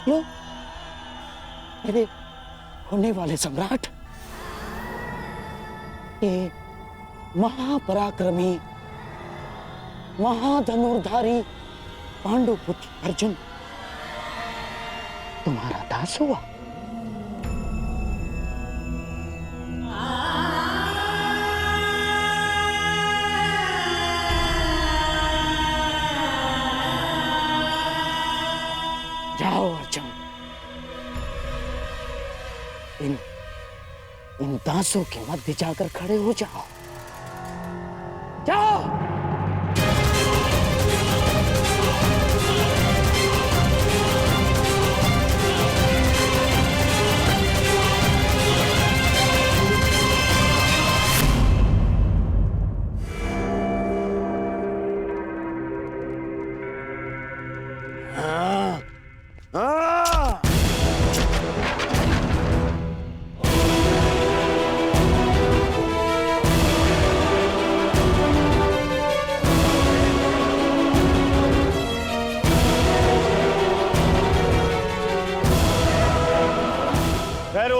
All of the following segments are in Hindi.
लो, मेरे होने वाले सम्राट, ये महापराक्रमी, महाधनुर्धारी पांडुपुत्र अर्जुन तुम्हारा दास हुआ। जाओ अर्जुन, इन दासों के मध्य जाकर खड़े हो जाओ। जाओ।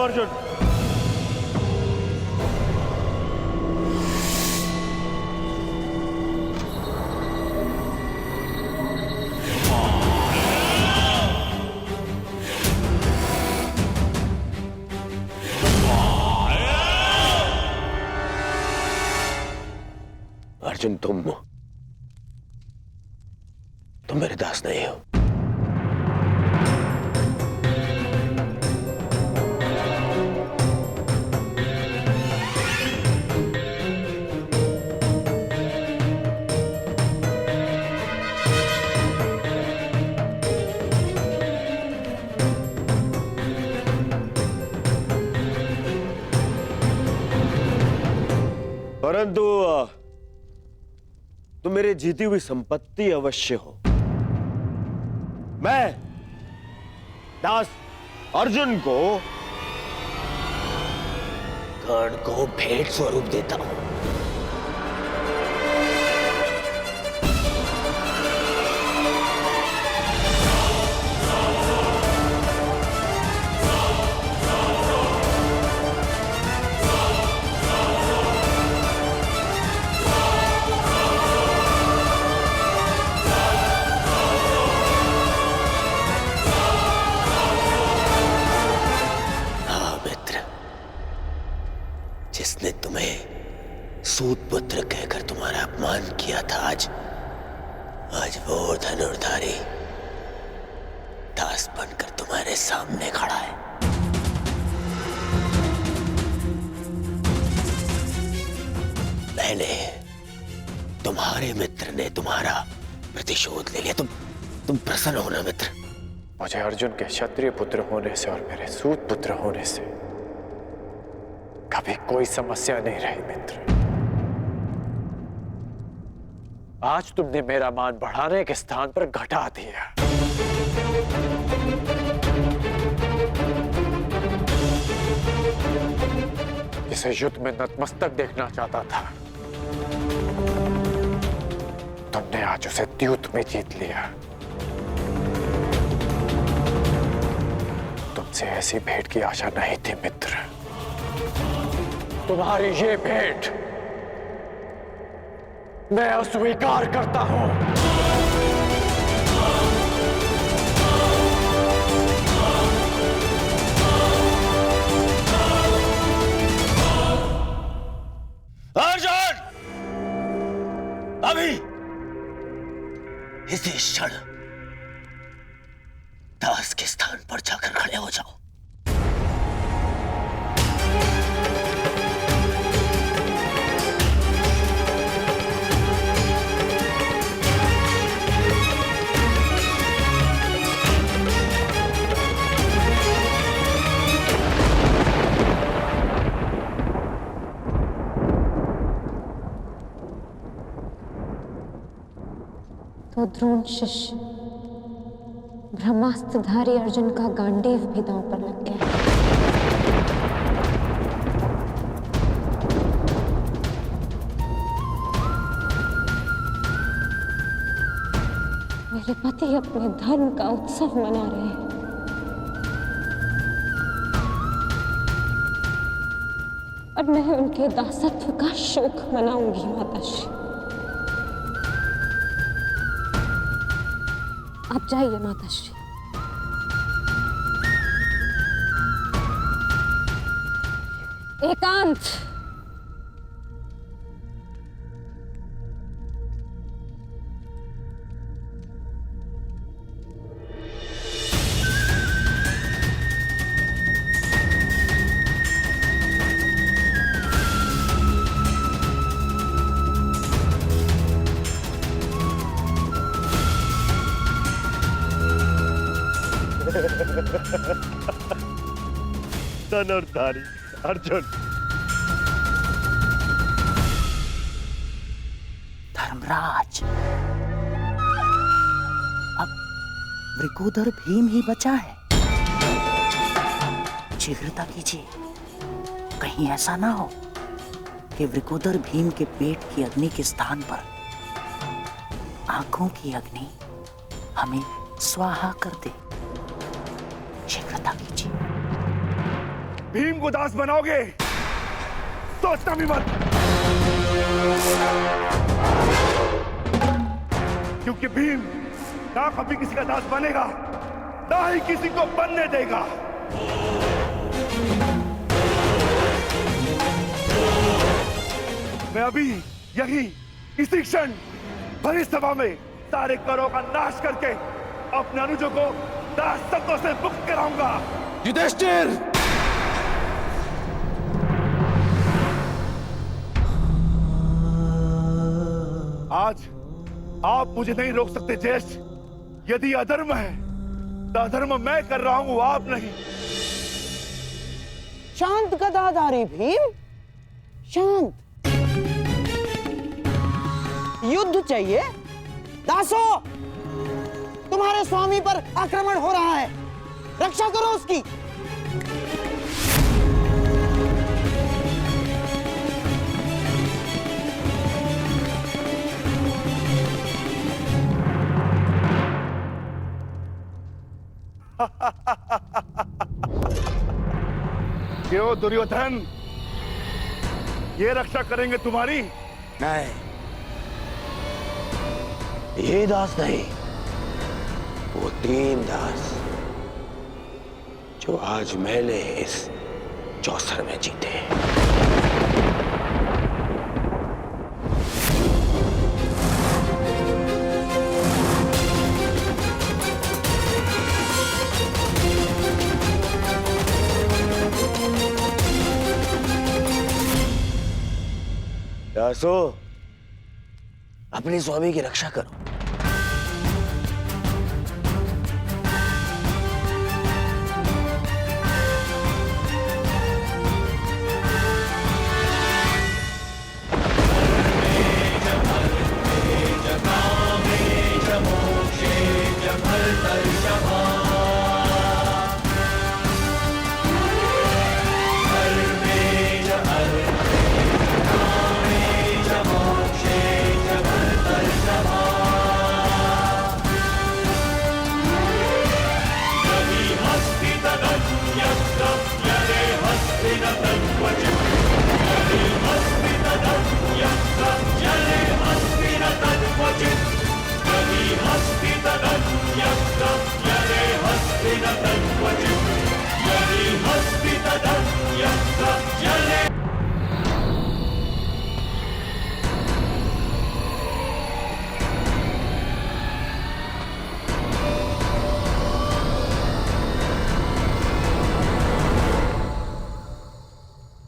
अर्जुन, अर्जुन, तुम मेरे दास नहीं हो। परंतु तुम मेरे जीती हुई संपत्ति अवश्य हो। मैं दास अर्जुन को कर्ण को भेंट स्वरूप देता हूं। जिसने तुम्हें सूत पुत्र कहकर तुम्हारा अपमान किया था, आज वो धनुर्धारी दास बनकर तुम्हारे सामने खड़ा है। मैंने, तुम्हारे मित्र ने तुम्हारा प्रतिशोध ले लिया। तुम प्रसन्न हो ना मित्र? मुझे अर्जुन के क्षत्रिय पुत्र होने से और मेरे सूत पुत्र होने से कभी कोई समस्या नहीं रही मित्र। आज तुमने मेरा मान बढ़ाने के स्थान पर घटा दिया। जिसे युद्ध में नतमस्तक देखना चाहता था, तुमने आज उसे द्यूत में जीत लिया। तुमसे ऐसी भेंट की आशा नहीं थी मित्र। तुम्हारी ये भेंट मैं अस्वीकार करता हूं। अर्जुन, अभी इसी क्षण दास के स्थान पर जाकर खड़े हो जाओ। तो द्रोण शिष्य ब्रह्मास्त्रधारी अर्जुन का गांडीव भी दांव पर लग गया। मेरे पति अपने धर्म का उत्सव मना रहे हैं, और मैं उनके दासत्व का शोक मनाऊंगी माताश्री। आप जाइए माताश्री। एकांत। धनुर्धारी अर्जुन। धर्मराज, अब वृकोदर भीम ही बचा है। शीघ्रता कीजिए, कहीं ऐसा ना हो कि वृकोदर भीम के पेट की अग्नि के स्थान पर आंखों की अग्नि हमें स्वाहा कर दे। शीघ्रता कीजिए। भीम को दास बनाओगे? सोचना भी मत, क्योंकि भीम ना कभी किसी का दास बनेगा, ना ही किसी को बनने देगा। मैं अभी यही इसी क्षण भरी सभा में सारे करों का नाश करके अपने अनुजों को दासत्व से मुक्त कराऊंगा। युधिष्ठिर! आज आप मुझे नहीं रोक सकते ज्येष्ठ। यदि अधर्म है तो अधर्म मैं कर रहा हूं, आप नहीं। शांत गदाधारी भीम, शांत। युद्ध चाहिए? दासो, तुम्हारे स्वामी पर आक्रमण हो रहा है, रक्षा करो उसकी। क्यों दुर्योधन, ये रक्षा करेंगे तुम्हारी? नहीं, ये दास नहीं, वो 3 दास जो आज मैंने इस चौसर में जीते। दासो, अपने स्वामी की रक्षा करो।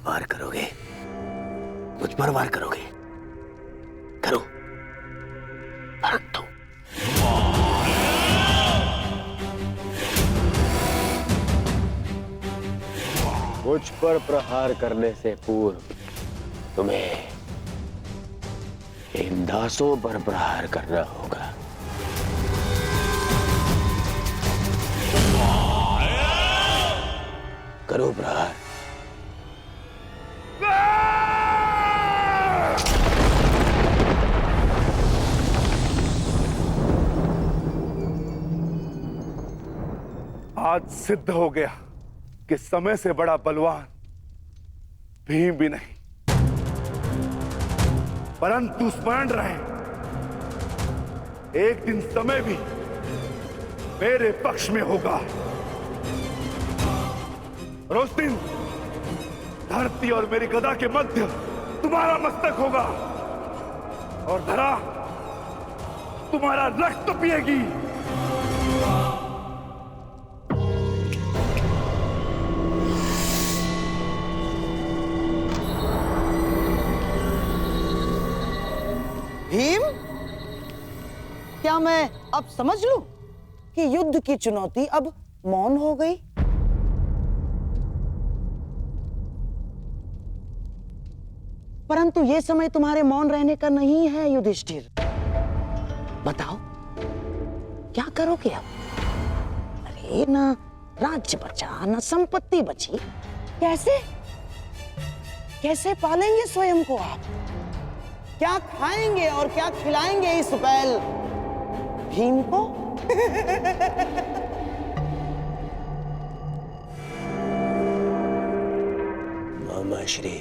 वार करोगे? मुझ पर वार करोगे? करो, भड़क दो। मुझ पर प्रहार करने से पूर्व तुम्हें इन दासों पर प्रहार करना होगा। करो प्रहार। आज सिद्ध हो गया कि समय से बड़ा बलवान भीम भी नहीं, परंतु स्मरण रहे, एक दिन समय भी मेरे पक्ष में होगा और उस दिन धरती और मेरी गदा के मध्य तुम्हारा मस्तक होगा और धरा तुम्हारा रक्त पिएगी। भीम, क्या मैं अब समझ लूं कि युद्ध की चुनौती अब मौन हो गई? परंतु यह समय तुम्हारे मौन रहने का नहीं है युधिष्ठिर। बताओ क्या करोगे अब? अरे ना राज्य बचा ना संपत्ति बची, कैसे कैसे पालेंगे स्वयं को आप? क्या खाएंगे और क्या खिलाएंगे इस बैल भीम को? मामा श्री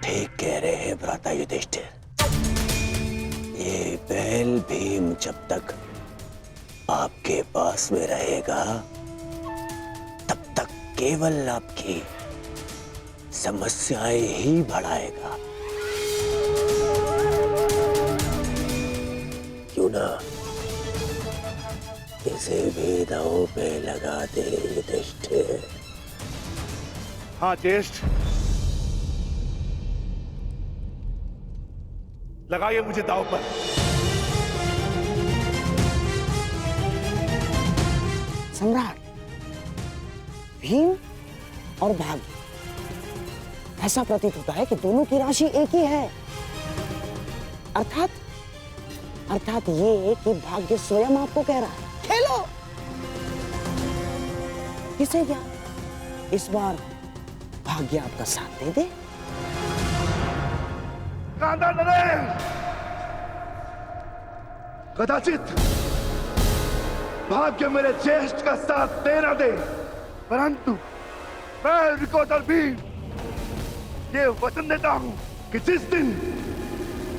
ठीक कह रहे हैं भ्राता युधिष्ठिर। ये बैल भीम जब तक आपके पास में रहेगा तब तक केवल आपकी समस्याएं ही बढ़ाएगा। क्यों ना इसे भी दांव पे लगा दे युधिष्ठिर। हाँ ज्येष्ठ, लगाइए मुझे दांव पर। सम्राट, भीम और भाग्य, ऐसा प्रतीत होता है कि दोनों की राशि एक ही है। अर्थात ये कि भाग्य स्वयं आपको कह रहा है खेलो। किसे क्या इस बार भाग्य आपका साथ दे दे? कांदा नरेश, कदाचित भाग्य मेरे ज्येष्ठ का साथ दे न दे, परंतु मैं रिकोदर भीम ये वचन देता हूं कि जिस दिन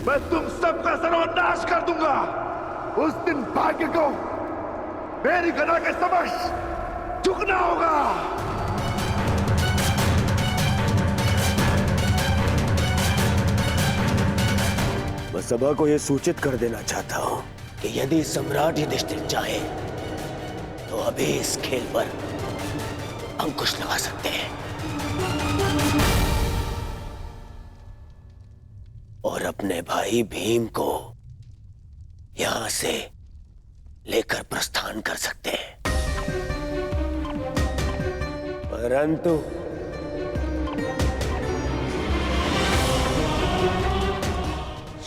मैं तुम सबका सर्वनाश कर दूंगा, उस दिन भाग्य को मेरी गदा के समक्ष झुकना होगा। मैं सभा को यह सूचित कर देना चाहता हूं कि यदि सम्राट युधिष्ठिर चाहे तो अभी इस खेल पर अंकुश लगा सकते हैं और अपने भाई भीम को यहां से लेकर प्रस्थान कर सकते हैं। परंतु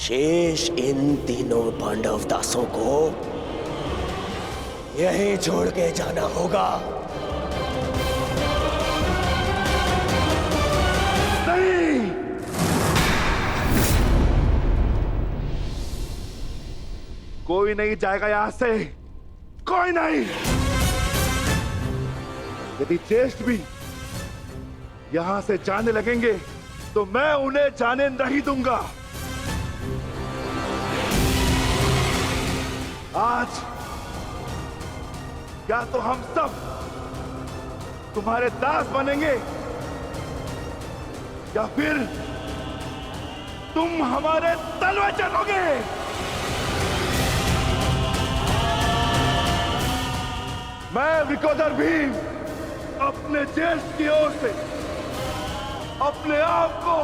शेष इन तीनों पांडव दासों को यहीं छोड़ के जाना होगा। नहीं, कोई नहीं जाएगा यहां से, कोई नहीं। यदि ज्येष्ठ भी यहां से जाने लगेंगे तो मैं उन्हें जाने नहीं दूंगा। आज या तो हम सब तुम्हारे दास बनेंगे या फिर तुम हमारे तलवे चलोगे। मैं विकोदर भीम अपने ज्येष्ठ की ओर से अपने आप को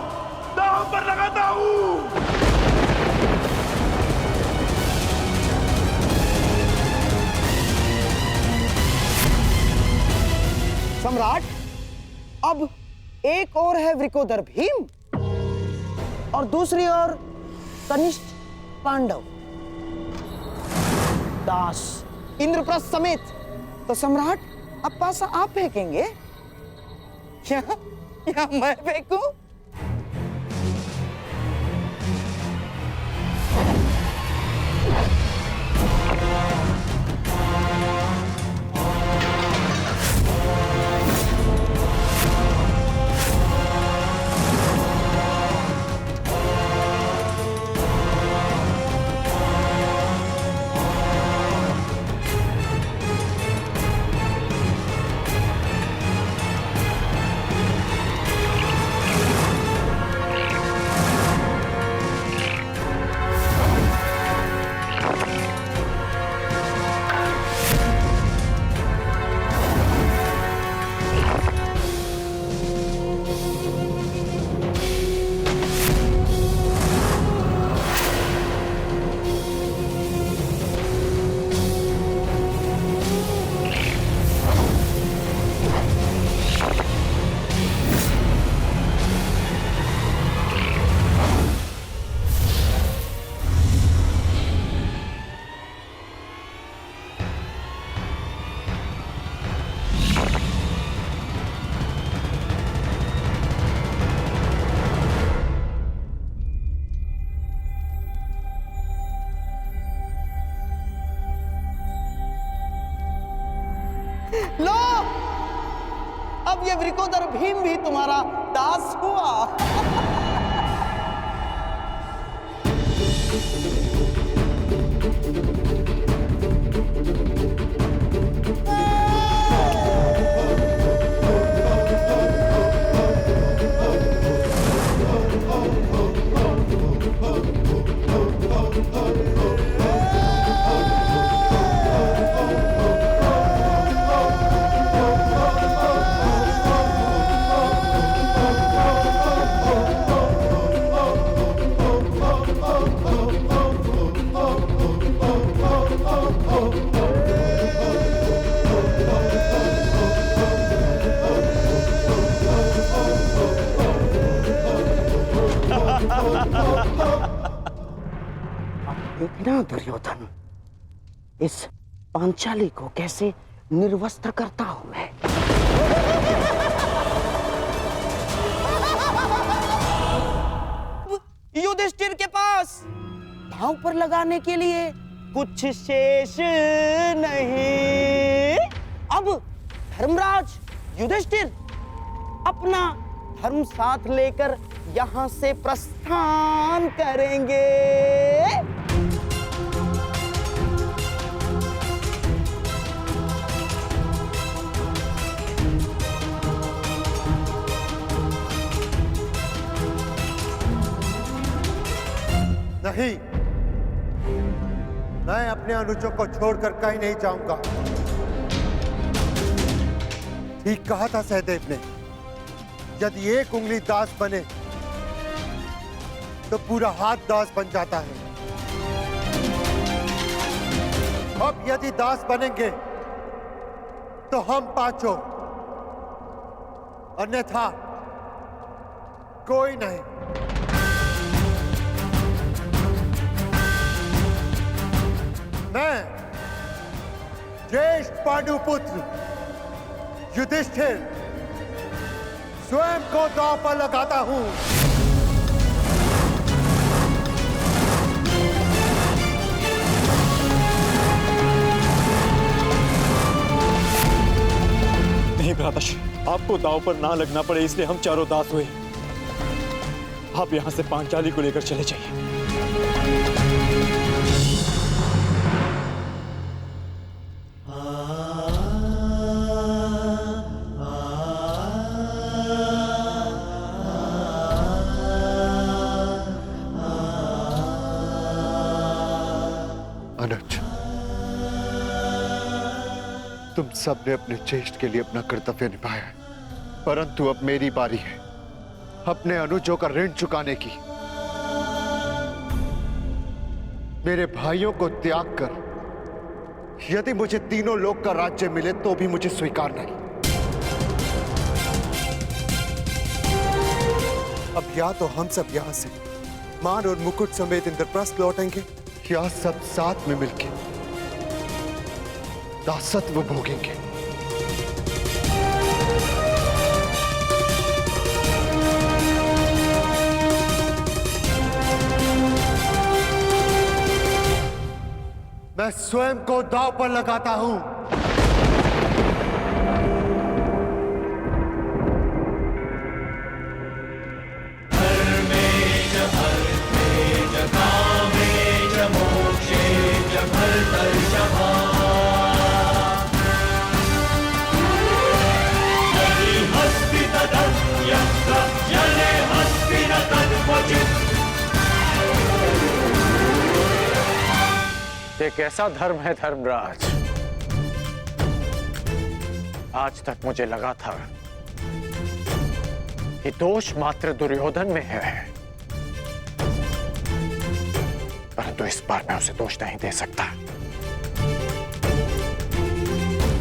दांव पर लगाता हूं। सम्राट, अब एक और है वृकोदर भीम और दूसरी ओर कनिष्ठ पांडव दास इंद्रप्रस्थ समेत। तो सम्राट, अब पासा आप फेंकेंगे या मैं फेंकूं? अब ये वृकोदर भीम भी तुम्हारा दास हुआ। देखना दुर्योधन, इस पांचाली को कैसे निर्वस्त्र करता हूं मैं। युधिष्ठिर के पास दांव पर लगाने के लिए कुछ शेष नहीं। अब धर्मराज युधिष्ठिर अपना धर्म साथ लेकर यहां से प्रस्थान करेंगे। नहीं, मैं अपने अनुजों को छोड़कर कहीं नहीं जाऊंगा। ठीक कहा था सहदेव ने, यदि एक उंगली दास बने तो पूरा हाथ दास बन जाता है। अब यदि दास बनेंगे तो हम पांचों, अन्यथा कोई नहीं। मैं ज्येष्ठ पांडुपुत्र युधिष्ठिर स्वयं को दांव पर लगाता हूं। नहीं भ्राताश्री, आपको दांव पर ना लगना पड़े इसलिए हम चारों दास हुए। आप यहां से पांचाली को लेकर चले जाइए। अनुज, तुम सबने अपने ज्येष्ठ के लिए अपना कर्तव्य निभाया है, परंतु अब मेरी बारी है अपने अनुजों का ऋण चुकाने की। मेरे भाइयों को त्याग कर यदि मुझे तीनों लोक का राज्य मिले तो भी मुझे स्वीकार नहीं। अब या तो हम सब यहां से मान और मुकुट समेत इंद्रप्रस्थ लौटेंगे, या सब साथ में मिलके दासत्व भोगेंगे। मैं स्वयं को दांव पर लगाता हूं। ये कैसा धर्म है धर्मराज? आज तक मुझे लगा था कि दोष मात्र दुर्योधन में है, परंतु इस बार मैं उसे दोष नहीं दे सकता।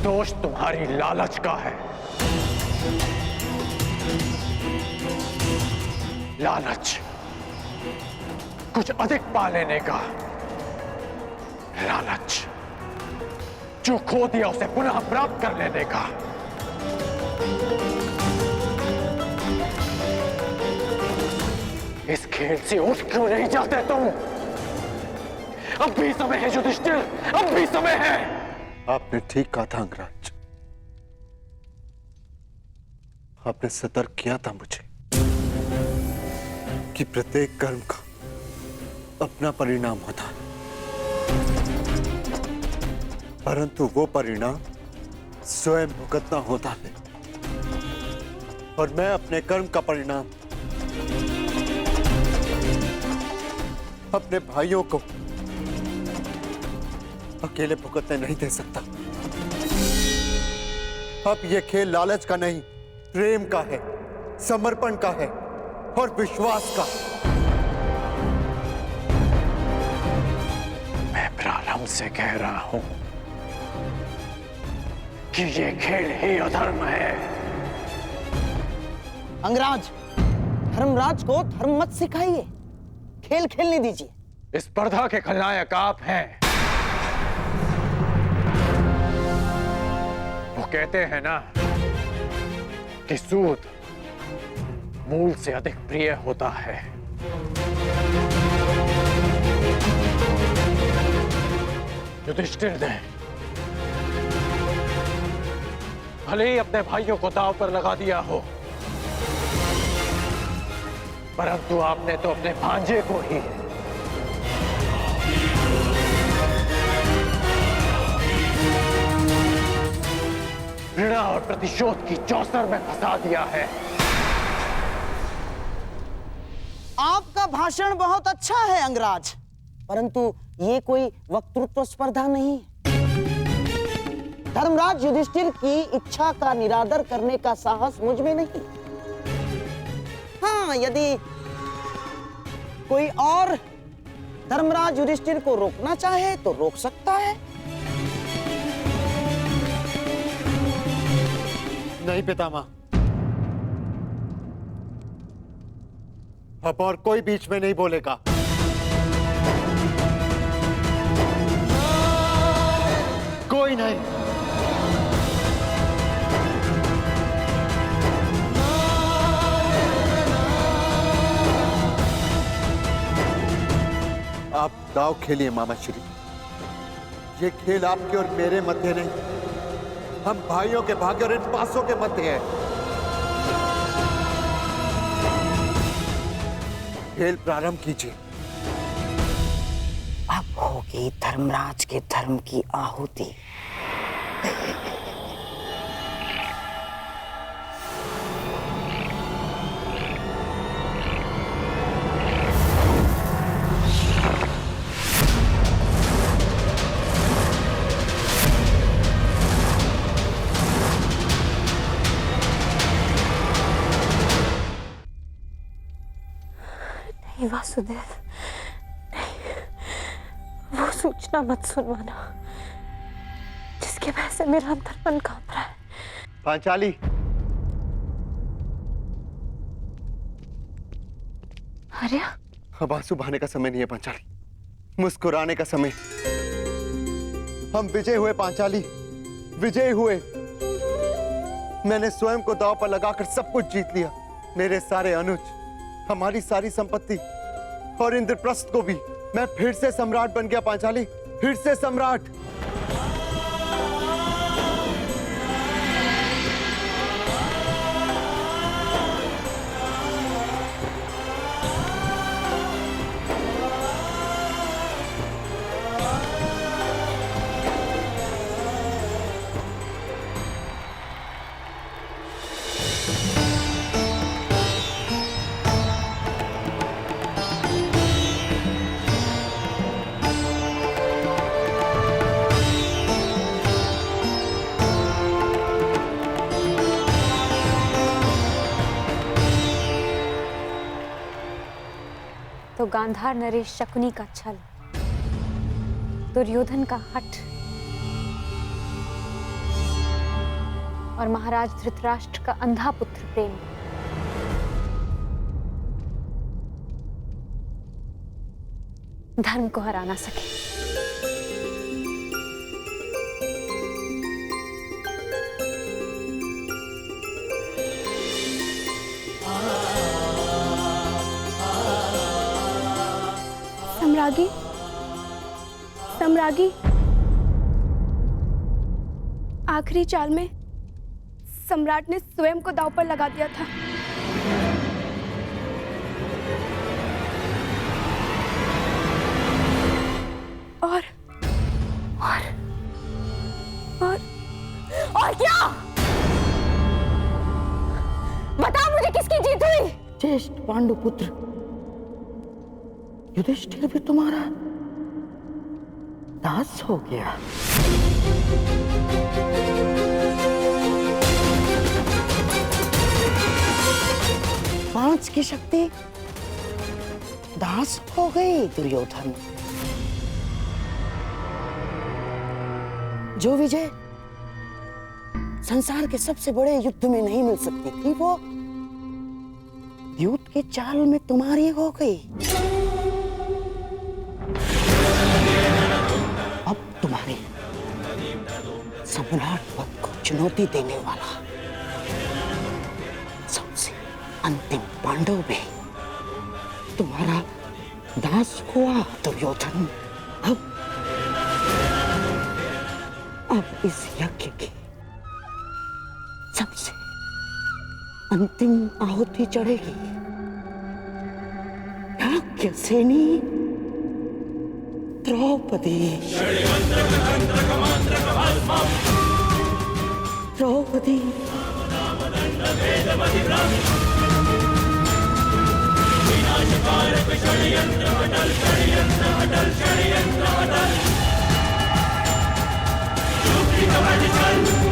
दोष तुम्हारी लालच का है। लालच, कुछ अधिक पा लेने का लालच, जो खो दिया उसे पुनः प्राप्त कर लेने का। इस खेल से उठ क्यों नहीं जाते तुम? अब भी समय है युधिष्ठिर, अब भी समय है। आपने ठीक कहा था अंगराज। आपने सतर्क किया था मुझे कि प्रत्येक कर्म का अपना परिणाम होता है, परंतु वो परिणाम स्वयं भुगतना होता है। और मैं अपने कर्म का परिणाम अपने भाइयों को अकेले भुगतने नहीं दे सकता। अब ये खेल लालच का नहीं, प्रेम का है, समर्पण का है और विश्वास का। मैं प्रारंभ से कह रहा हूं कि ये खेल ही अधर्म है। अंगराज, धर्मराज को धर्म मत सिखाइए, खेल खेलने दीजिए। इस स्पर्धा के खलनायक आप हैं। वो कहते हैं ना कि सूद मूल से अधिक प्रिय होता है। युधिष्ठिर ने भले ही अपने भाइयों को दांव पर लगा दिया हो, परंतु आपने तो अपने भांजे को ही घृणा और प्रतिशोध की चौसर में फंसा दिया है। आपका भाषण बहुत अच्छा है अंगराज, परंतु ये कोई वक्तृत्व स्पर्धा नहीं है। धर्मराज युधिष्ठिर की इच्छा का निरादर करने का साहस मुझ में नहीं। हाँ, यदि कोई और धर्मराज युधिष्ठिर को रोकना चाहे तो रोक सकता है। नहीं पितामह, अब और कोई बीच में नहीं बोलेगा। कोई नहीं। आप दाव खेलिए मामा श्री। ये खेल आपके और मेरे मध्य नहीं, हम भाइयों के भाग्य और इन पासों के मध्य है। खेल प्रारंभ कीजिए। अब होगी धर्मराज के धर्म की आहुति। वासुदेव, वो सूचना मत सुनवाना जिसके वजह से मेरा अंतर्मन कांप रहा है। पांचाली, आर्या, अब आंसू बहाने का समय नहीं है पांचाली, मुस्कुराने का समय। हम विजय हुए पांचाली, विजय हुए। मैंने स्वयं को दांव पर लगाकर सब कुछ जीत लिया। मेरे सारे अनुज, हमारी सारी संपत्ति और इंद्रप्रस्थ को भी। मैं फिर से सम्राट बन गया पांचाली, फिर से सम्राट। तो गांधार नरेश शकुनी का छल, दुर्योधन का हठ और महाराज धृतराष्ट्र का अंधा पुत्र प्रेम धर्म को हरा ना सके। सम्रागी, सम्रागी, आखिरी चाल में सम्राट ने स्वयं को दांव पर लगा दिया था। और क्या? बताओ मुझे किसकी जीत हुई? ज्येष्ठ पांडुपुत्र युधिष्ठिर भी तुम्हारा दास हो गया। पांच की शक्ति दास हो गई दुर्योधन। जो विजय संसार के सबसे बड़े युद्ध में नहीं मिल सकती थी, वो द्यूत के चाल में तुम्हारी हो गई। अब तुम्हारे सम्राट पद को चुनौती देने वाला सबसे अंतिम पांडव भी तुम्हारा दास हुआ दुर्योधन। अब इस यज्ञ की सबसे अंतिम आहुति चढ़ेगी। यज्ञसेनी द्रौपदी। द्रौपदी षड्यंत्र